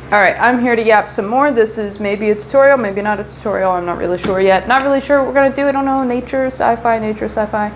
All right, I'm here to yap some more. This is maybe a tutorial, maybe not a tutorial. I'm not really sure yet. Not really sure what we're gonna do. I don't know, nature, sci-fi, nature, sci-fi.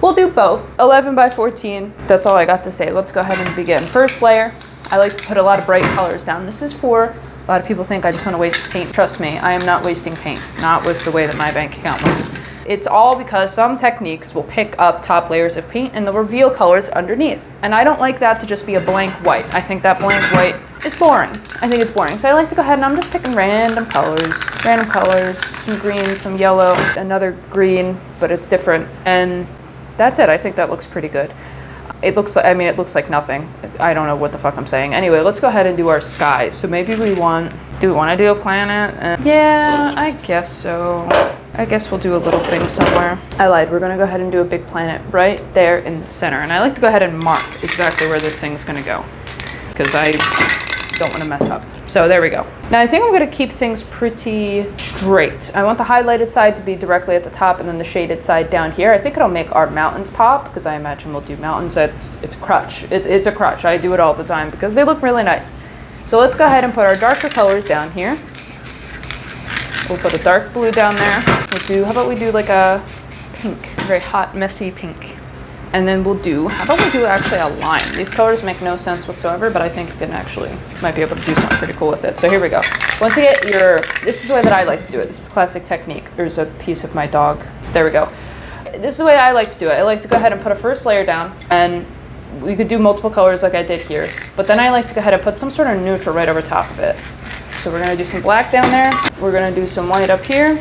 We'll do both. 11 by 14. That's all I got to say. Let's go ahead and begin. First layer, I like to put a lot of bright colors down. This is for, a lot of people think I just want to waste paint. Trust me, I am not wasting paint. Not with the way that my bank account looks. It's all because some techniques will pick up top layers of paint and they'll reveal colors underneath. And I don't like that to just be a blank white. I think that blank white is boring. I think it's boring. So I like to go ahead and I'm just picking random colors, some green, some yellow, another green, but it's different. And that's it. I think that looks pretty good. It looks like, it looks like nothing. I don't know what the fuck I'm saying. Anyway, let's go ahead and do our sky. So maybe do we want to do a planet? Yeah, I guess so. I guess we'll do a little thing somewhere. I lied. We're going to go ahead and do a big planet right there in the center. And I like to go ahead and mark exactly where this thing's going to go because I don't want to mess up. So there we go. Now I think I'm going to keep things pretty straight. I want the highlighted side to be directly at the top and then the shaded side down here. I think it'll make our mountains pop because I imagine we'll do mountains. It's a crutch. It's a crutch. I do it all the time because they look really nice. So let's go ahead and put our darker colors down here. We'll put a dark blue down there. How about we do like a pink, very hot, messy pink. And then how about we do actually a line? These colors make no sense whatsoever, but I think you might be able to do something pretty cool with it. So here we go. Once you get this is the way that I like to do it. This is classic technique. There's a piece of my dog. There we go. This is the way I like to do it. I like to go ahead and put a first layer down, and we could do multiple colors like I did here. But then I like to go ahead and put some sort of neutral right over top of it. So we're gonna do some black down there. We're gonna do some white up here.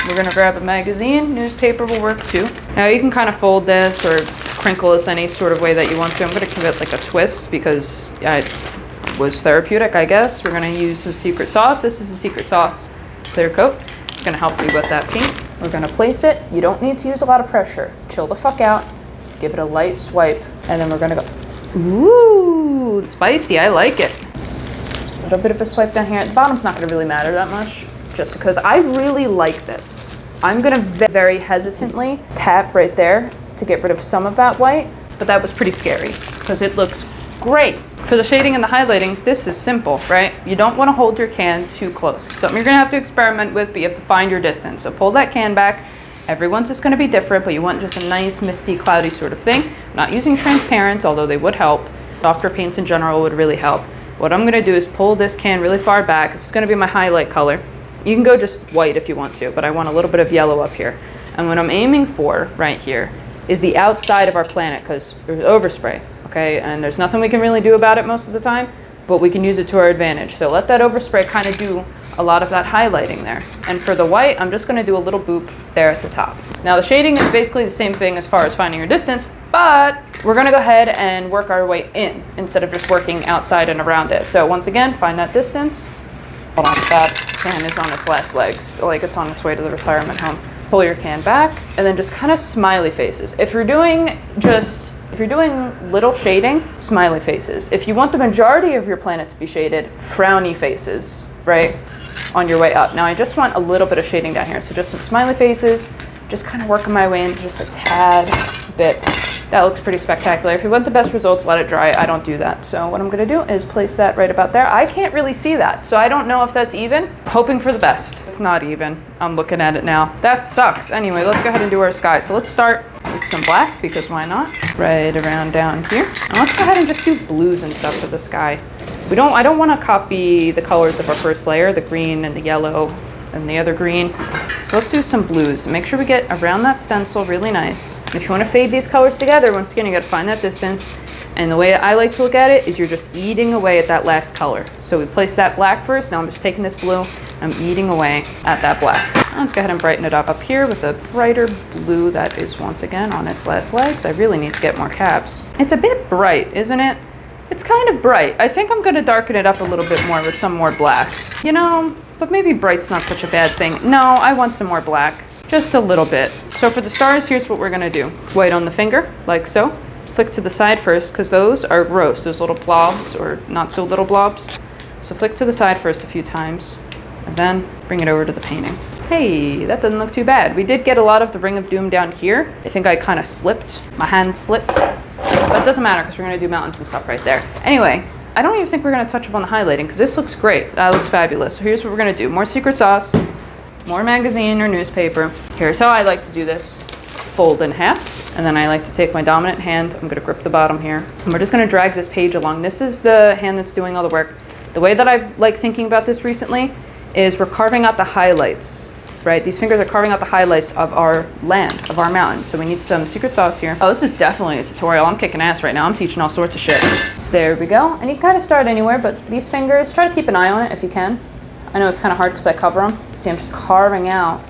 We're gonna grab a magazine. Newspaper will work too. Now you can kind of fold this or crinkle this any sort of way that you want to. I'm gonna give it like a twist because it was therapeutic, I guess. We're gonna use some secret sauce. This is a secret sauce clear coat. It's gonna help you with that paint. We're gonna place it. You don't need to use a lot of pressure. Chill the fuck out. Give it a light swipe, and then we're gonna go. Ooh, spicy. I like it. A little bit of a swipe down here. The bottom's not gonna really matter that much, just because I really like this. I'm gonna very hesitantly tap right there to get rid of some of that white, but that was pretty scary because it looks great. For the shading and the highlighting, this is simple, right? You don't want to hold your can too close. Something you're gonna have to experiment with, but you have to find your distance. So pull that can back. Everyone's just gonna be different, but you want just a nice, misty, cloudy sort of thing. I'm not using transparents, although they would help. Softer paints in general would really help. What I'm gonna do is pull this can really far back. This is gonna be my highlight color. You can go just white if you want to, but I want a little bit of yellow up here. And what I'm aiming for right here is the outside of our planet because there's overspray, okay? And there's nothing we can really do about it most of the time, but we can use it to our advantage. So let that overspray kind of do a lot of that highlighting there. And for the white, I'm just gonna do a little boop there at the top. Now the shading is basically the same thing as far as finding your distance, but we're gonna go ahead and work our way in instead of just working outside and around it. So once again, find that distance. Hold on, that can is on its last legs, like it's on its way to the retirement home. Pull your can back, and then just kind of smiley faces. If you're doing little shading, smiley faces. If you want the majority of your planet to be shaded, frowny faces, right, on your way up. Now I just want a little bit of shading down here, so just some smiley faces, just kind of working my way in just a tad bit. That looks pretty spectacular. If you want the best results, let it dry. I don't do that. So what I'm gonna do is place that right about there. I can't really see that, so I don't know if that's even. Hoping for the best. It's not even. I'm looking at it now. That sucks. Anyway, let's go ahead and do our sky. So let's start with some black, because why not? Right around down here. And let's go ahead and just do blues and stuff for the sky. I don't wanna copy the colors of our first layer, the green and the yellow and the other green. So let's do some blues. Make sure we get around that stencil really nice. And if you want to fade these colors together, once again, you got to find that distance. And the way I like to look at it is you're just eating away at that last color. So we placed that black first. Now I'm just taking this blue. I'm eating away at that black. Now let's go ahead and brighten it up here with a brighter blue that is once again on its last legs. I really need to get more caps. It's a bit bright, isn't it? It's kind of bright. I think I'm going to darken it up a little bit more with some more black. You know, but maybe bright's not such a bad thing. No, I want some more black. Just a little bit. So for the stars, here's what we're gonna do. White on the finger, like so. Flick to the side first, because those are gross. Those little blobs, or not so little blobs. So flick to the side first a few times, and then bring it over to the painting. Hey, that doesn't look too bad. We did get a lot of the Ring of Doom down here. I think I kind of slipped. My hand slipped. But it doesn't matter because we're going to do mountains and stuff right there. Anyway, I don't even think we're gonna touch up on the highlighting because this looks great. That looks fabulous. So here's what we're gonna do. More secret sauce, more magazine or newspaper. Here's how I like to do this. Fold in half, and then I like to take my dominant hand. I'm gonna grip the bottom here, and we're just gonna drag this page along. This is the hand that's doing all the work. The way that I've like thinking about this recently is we're carving out the highlights, right? These fingers are carving out the highlights of our land, of our mountains. So we need some secret sauce here. Oh, this is definitely a tutorial. I'm kicking ass right now. I'm teaching all sorts of shit. So there we go. And you can kind of start anywhere, but these fingers, try to keep an eye on it if you can. I know it's kind of hard because I cover them. See, I'm just carving out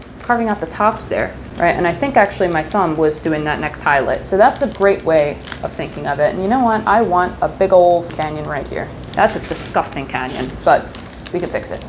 the tops there, right? And I think actually my thumb was doing that next highlight. So that's a great way of thinking of it. And you know what? I want a big old canyon right here. That's a disgusting canyon, but we can fix it.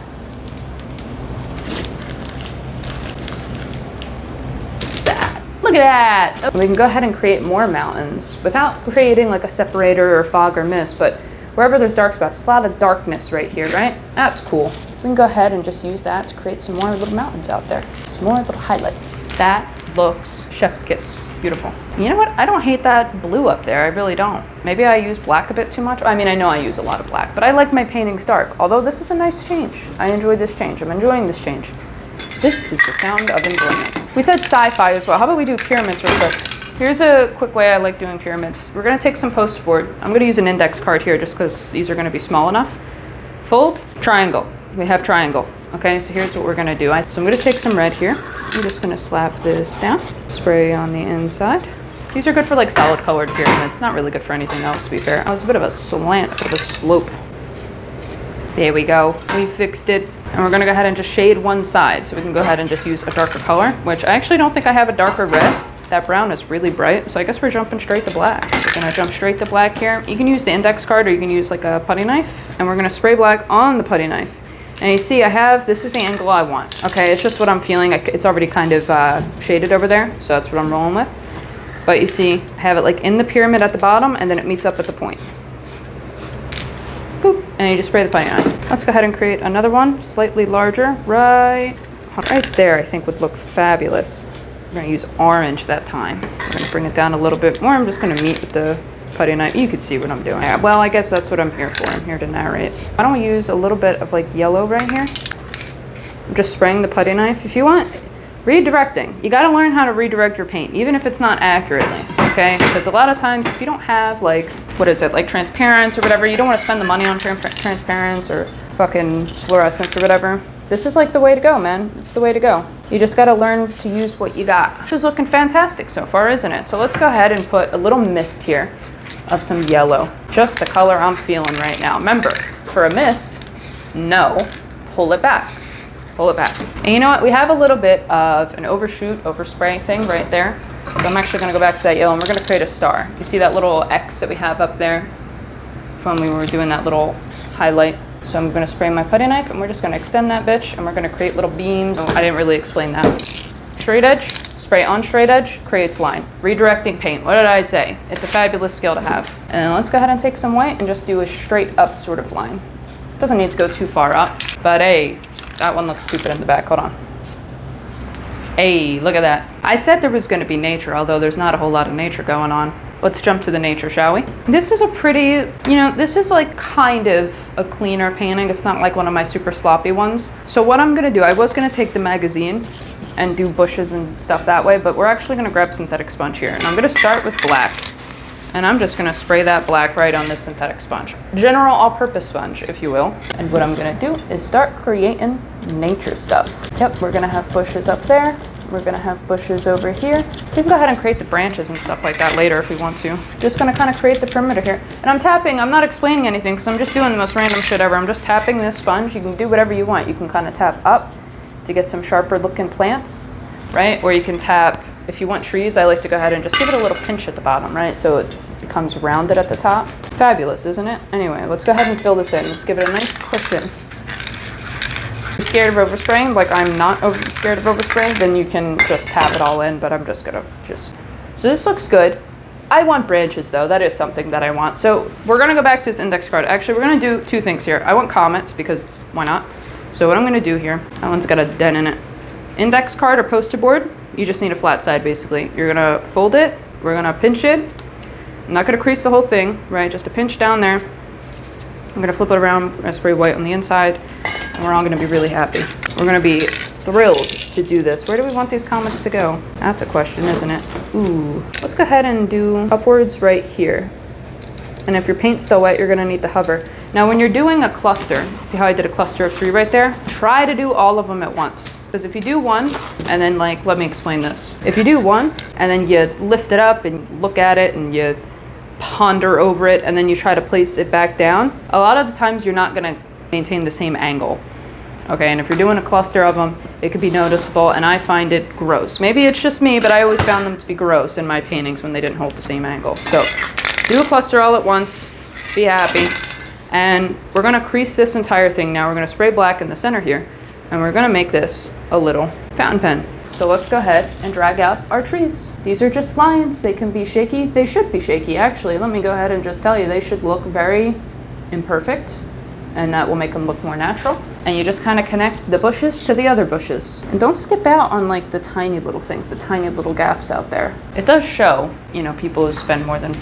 Look at that. We can go ahead and create more mountains without creating like a separator or fog or mist, but wherever there's dark spots, a lot of darkness right here, right? That's cool. We can go ahead and just use that to create some more little mountains out there. Some more little highlights. That looks chef's kiss. Beautiful. You know what? I don't hate that blue up there. I really don't. Maybe I use black a bit too much. I mean, I know I use a lot of black, but I like my paintings dark. Although this is a nice change. I enjoy this change. I'm enjoying this change. This is the sound of enjoyment. We said sci-fi as well. How about we do pyramids real quick? Here's a quick way I like doing pyramids. We're gonna take some poster board. I'm gonna use an index card here just because these are gonna be small enough. Fold, triangle. We have triangle. Okay, so here's what we're gonna do. So I'm gonna take some red here. I'm just gonna slap this down. Spray on the inside. These are good for like solid colored pyramids. Not really good for anything else, to be fair. I was a bit of a slant, a bit of a slope. There we go. We fixed it. And we're gonna go ahead and just shade one side. So we can go ahead and just use a darker color, which I actually don't think I have a darker red. That brown is really bright. So I guess we're jumping straight to black. We're gonna jump straight to black here. You can use the index card or you can use like a putty knife. And we're gonna spray black on the putty knife. And you see this is the angle I want. Okay, it's just what I'm feeling. It's already kind of shaded over there. So that's what I'm rolling with. But you see, I have it like in the pyramid at the bottom and then it meets up at the point. Boop, and you just spray the putty knife. Let's go ahead and create another one, slightly larger, right there I think would look fabulous. We're gonna use orange that time. We're gonna bring it down a little bit more. I'm just gonna meet with the putty knife. You can see what I'm doing. Yeah, well, I guess that's what I'm here for. I'm here to narrate. Why don't we use a little bit of like yellow right here? I'm just spraying the putty knife. If you want, redirecting. You gotta learn how to redirect your paint, even if it's not accurately, okay? Because a lot of times if you don't have like, what is it, like transparents or whatever, you don't want to spend the money on transparents or fucking fluorescents or whatever. This is like the way to go, man. It's the way to go. You just got to learn to use what you got. This is looking fantastic so far, isn't it? So let's go ahead and put a little mist here of some yellow. Just the color I'm feeling right now. Remember, for a mist, no, pull it back. Pull it back. And you know what? We have a little bit of an overshoot, overspray thing right there. So I'm actually going to go back to that yellow and we're going to create a star. You see that little X that we have up there from when we were doing that little highlight? So I'm going to spray my putty knife and we're just going to extend that bitch and we're going to create little beams. Oh, I didn't really explain that. Straight edge, spray on straight edge, creates line. Redirecting paint, what did I say? It's a fabulous skill to have. And let's go ahead and take some white and just do a straight up sort of line. It doesn't need to go too far up, but hey, that one looks stupid in the back, hold on. Hey, look at that. I said there was going to be nature, although there's not a whole lot of nature going on. Let's jump to the nature, shall we? This is a pretty, this is like kind of a cleaner painting. It's not like one of my super sloppy ones. So what I'm going to do, I was going to take the magazine and do bushes and stuff that way, but we're actually going to grab synthetic sponge here. And I'm going to start with black. And I'm just going to spray that black right on this synthetic sponge. General all-purpose sponge, if you will. And what I'm going to do is start creating nature stuff. Yep, we're going to have bushes up there. We're going to have bushes over here. We can go ahead and create the branches and stuff like that later if we want to. Just going to kind of create the perimeter here. And I'm tapping. I'm not explaining anything because I'm just doing the most random shit ever. I'm just tapping this sponge. You can do whatever you want. You can kind of tap up to get some sharper looking plants, right? Or you can tap, if you want trees, I like to go ahead and just give it a little pinch at the bottom, right? So it becomes rounded at the top. Fabulous, isn't it? Anyway, let's go ahead and fill this in. Let's give it a nice cushion. If you're scared of overspraying, like I'm not scared of overspraying, then you can just tap it all in, but I'm just gonna So this looks good. I want branches though. That is something that I want. So we're gonna go back to this index card. Actually, we're gonna do two things here. I want comments because why not? So what I'm gonna do here, that one's got a dent in it. Index card or poster board, you just need a flat side basically. You're gonna fold it, we're gonna pinch it. I'm not gonna crease the whole thing, right? Just a pinch down there. I'm gonna flip it around, I'm gonna spray white on the inside, and we're all gonna be really happy. We're gonna be thrilled to do this. Where do we want these comments to go? That's a question, isn't it? Ooh, let's go ahead and do upwards right here. And if your paint's still wet, you're gonna need to hover. Now, when you're doing a cluster, see how I did a cluster of 3 right there? Try to do all of them at once. Because if you do one, and then like, let me explain this. If you do one, and then you lift it up and look at it and you ponder over it, and then you try to place it back down, a lot of the times you're not gonna maintain the same angle. Okay, and if you're doing a cluster of them, it could be noticeable, and I find it gross. Maybe it's just me, but I always found them to be gross in my paintings when they didn't hold the same angle. So, do a cluster all at once, be happy. And we're gonna crease this entire thing now. We're gonna spray black in the center here, and we're gonna make this a little fountain pen. So let's go ahead and drag out our trees. These are just lines. They can be shaky. They should be shaky, actually. Let me go ahead and just tell you, they should look very imperfect, and that will make them look more natural. And you just kind of connect the bushes to the other bushes. And don't skip out on like the tiny little things, the tiny little gaps out there. It does show, you know, people who spend more than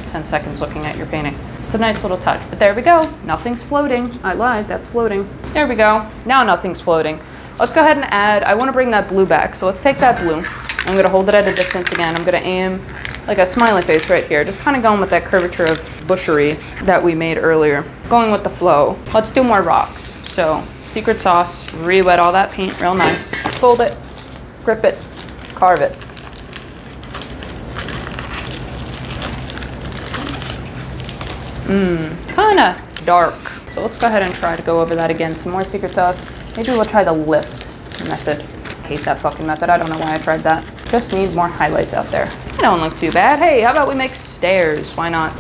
10 seconds looking at your painting. It's a nice little touch, but there we go. Nothing's floating. I lied, that's floating. There we go. Now nothing's floating. Let's go ahead and add, I want to bring that blue back. So let's take that blue. I'm going to hold it at a distance again. I'm going to aim like a smiley face right here. Just kind of going with that curvature of bushery that we made earlier. Going with the flow. Let's do more rocks. So secret sauce, re-wet all that paint real nice. Fold it, grip it, carve it. Kind of dark. So let's go ahead and try to go over that again. Some more secret sauce. Maybe we'll try the lift method. I hate that fucking method. I don't know why I tried that. Just need more highlights out there. They don't look too bad. Hey, how about we make stairs? Why not?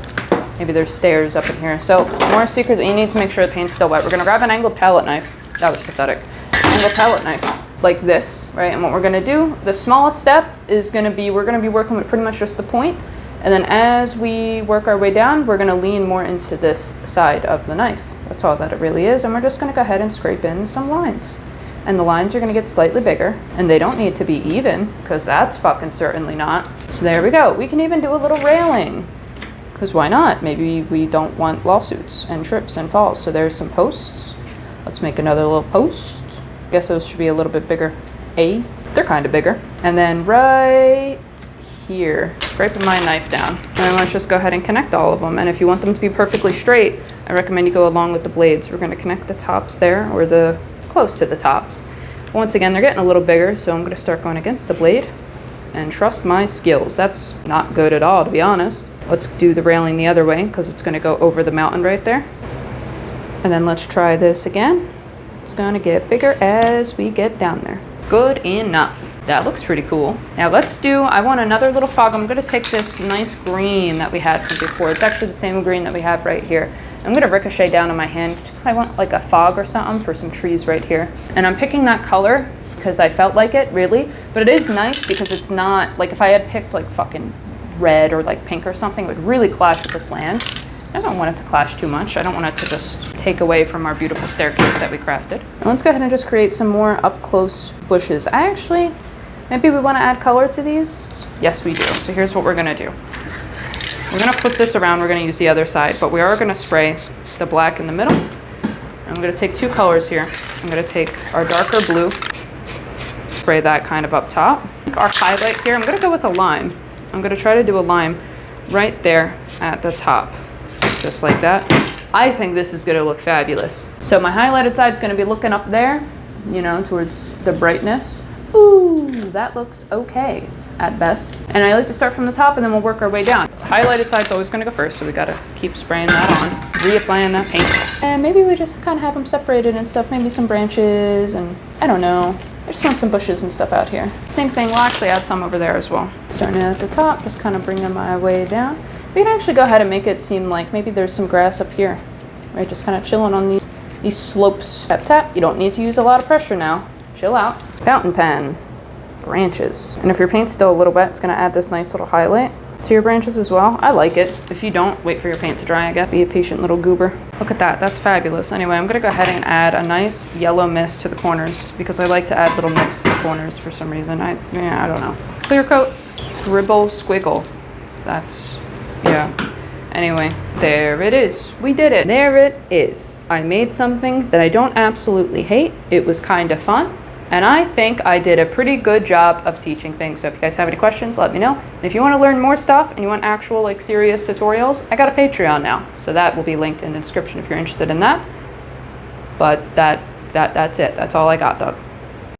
Maybe there's stairs up in here. So more secrets. You need to make sure the paint's still wet. We're gonna grab an angled palette knife. That was pathetic. Angled palette knife, like this, right? And what we're gonna do, the smallest step is gonna be, we're gonna be working with pretty much just the point. And then as we work our way down, we're gonna lean more into this side of the knife. That's all that it really is. And we're just gonna go ahead and scrape in some lines. And the lines are gonna get slightly bigger, and they don't need to be even, because that's fucking certainly not. So there we go. We can even do a little railing, because why not? Maybe we don't want lawsuits and trips and falls. So there's some posts. Let's make another little post. Guess those should be a little bit bigger. They're kind of bigger. And then right here, scraping my knife down. And then let's just go ahead and connect all of them. And if you want them to be perfectly straight, I recommend you go along with the blades. We're gonna connect the tops there, or the close to the tops. Once again, they're getting a little bigger, so I'm gonna start going against the blade and trust my skills. That's not good at all, to be honest. Let's do the railing the other way, because it's gonna go over the mountain right there. And then let's try this again. It's gonna get bigger as we get down there. Good enough. That looks pretty cool. Now let's do, I want another little fog. I'm gonna take this nice green that we had from before. It's actually the same green that we have right here. I'm gonna ricochet down on my hand. Just, I want like a fog or something for some trees right here. And I'm picking that color because I felt like it, really. But it is nice because it's not, like if I had picked like fucking red or like pink or something, it would really clash with this land. I don't want it to clash too much. I don't want it to just take away from our beautiful staircase that we crafted. And let's go ahead and just create some more up close bushes. Maybe we want to add color to these. Yes, we do. So here's what we're gonna do. We're gonna flip this around. We're gonna use the other side, but we are gonna spray the black in the middle. I'm gonna take 2 colors here. I'm gonna take our darker blue, spray that kind of up top. Our highlight here, I'm gonna go with a lime. I'm gonna try to do a lime right there at the top, just like that. I think this is gonna look fabulous. So my highlighted side's gonna be looking up there, you know, towards the brightness. Ooh, that looks okay at best. And I like to start from the top and then we'll work our way down. The highlighted side's always gonna go first, so we gotta keep spraying that on, reapplying that paint. And maybe we just kind of have them separated and stuff, maybe some branches and I don't know. I just want some bushes and stuff out here. Same thing, we'll actually add some over there as well. Starting at the top, just kind of bringing my way down. We can actually go ahead and make it seem like maybe there's some grass up here, right? Just kind of chilling on these slopes. Tap, tap. You don't need to use a lot of pressure now. Chill out. Fountain pen, branches. And if your paint's still a little wet, it's gonna add this nice little highlight to your branches as well. I like it. If you don't, wait for your paint to dry, I guess. Be a patient little goober. Look at that, that's fabulous. Anyway, I'm gonna go ahead and add a nice yellow mist to the corners because I like to add little mists to the corners for some reason. I don't know. Clear coat, scribble, squiggle. Yeah. Anyway, there it is. We did it. There it is. I made something that I don't absolutely hate. It was kind of fun. And I think I did a pretty good job of teaching things. So if you guys have any questions, let me know. And if you want to learn more stuff and you want actual like serious tutorials, I got a Patreon now. So that will be linked in the description if you're interested in that. But that's it. That's all I got though.